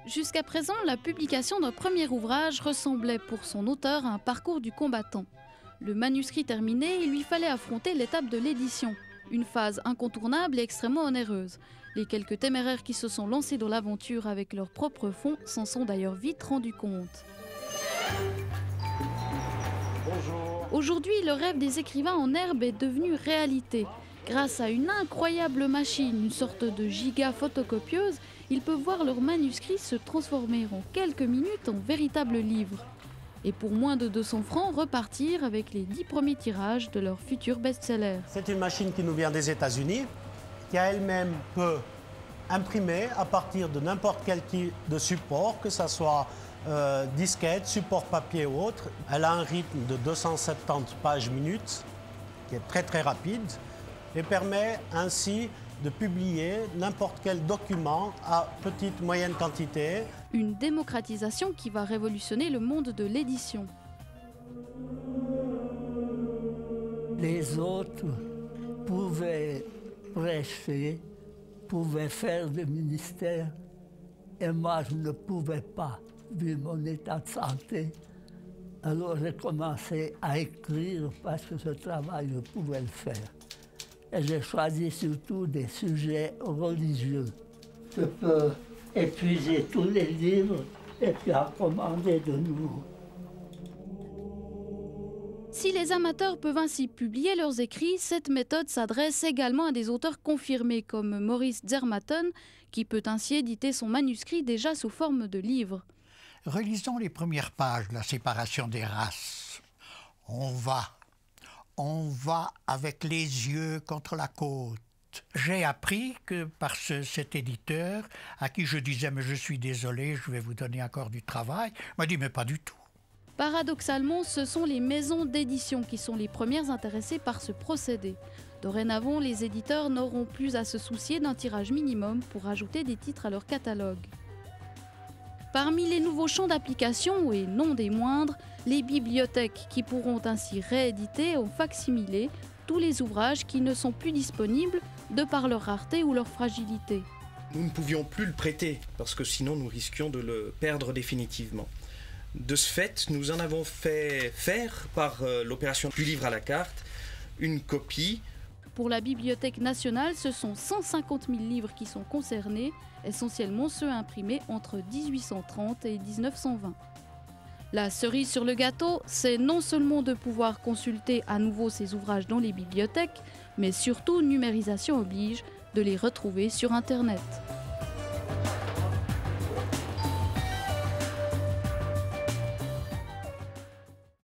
Jusqu'à présent, la publication d'un premier ouvrage ressemblait pour son auteur à un parcours du combattant. Le manuscrit terminé, il lui fallait affronter l'étape de l'édition, une phase incontournable et extrêmement onéreuse. Les quelques téméraires qui se sont lancés dans l'aventure avec leurs propres fonds s'en sont d'ailleurs vite rendus compte. Bonjour. Aujourd'hui, le rêve des écrivains en herbe est devenu réalité. Grâce à une incroyable machine, une sorte de giga-photocopieuse, ils peuvent voir leurs manuscrits se transformer en quelques minutes en véritables livres. Et pour moins de 200 francs, repartir avec les 10 premiers tirages de leur futur best-seller. C'est une machine qui nous vient des États-Unis, qui à elle-même peut imprimer à partir de n'importe quel type de support, que ce soit disquette, support papier ou autre. Elle a un rythme de 270 pages minutes, qui est très très rapide, et permet ainsi de publier n'importe quel document à petite, moyenne quantité. Une démocratisation qui va révolutionner le monde de l'édition. Les autres pouvaient prêcher, pouvaient faire le ministère, et moi je ne pouvais pas, vu mon état de santé. Alors j'ai commencé à écrire parce que ce travail, je pouvais le faire. Et j'ai choisi surtout des sujets religieux. Je peux épuiser tous les livres et puis en commander de nouveau. Si les amateurs peuvent ainsi publier leurs écrits, cette méthode s'adresse également à des auteurs confirmés comme Maurice Zermatten, qui peut ainsi éditer son manuscrit déjà sous forme de livre. Relisons les premières pages de la séparation des races. On va avec les yeux contre la côte. J'ai appris que par cet éditeur, à qui je disais « mais je suis désolé, je vais vous donner encore du travail », m'a dit « mais pas du tout ». Paradoxalement, ce sont les maisons d'édition qui sont les premières intéressées par ce procédé. Dorénavant, les éditeurs n'auront plus à se soucier d'un tirage minimum pour ajouter des titres à leur catalogue. Parmi les nouveaux champs d'application, et non des moindres, les bibliothèques qui pourront ainsi rééditer en facsimilé tous les ouvrages qui ne sont plus disponibles de par leur rareté ou leur fragilité. Nous ne pouvions plus le prêter parce que sinon nous risquions de le perdre définitivement. De ce fait, nous en avons fait faire par l'opération du livre à la carte une copie. Pour la Bibliothèque nationale, ce sont 150 000 livres qui sont concernés, essentiellement ceux imprimés entre 1830 et 1920. La cerise sur le gâteau, c'est non seulement de pouvoir consulter à nouveau ces ouvrages dans les bibliothèques, mais surtout, numérisation oblige, de les retrouver sur Internet.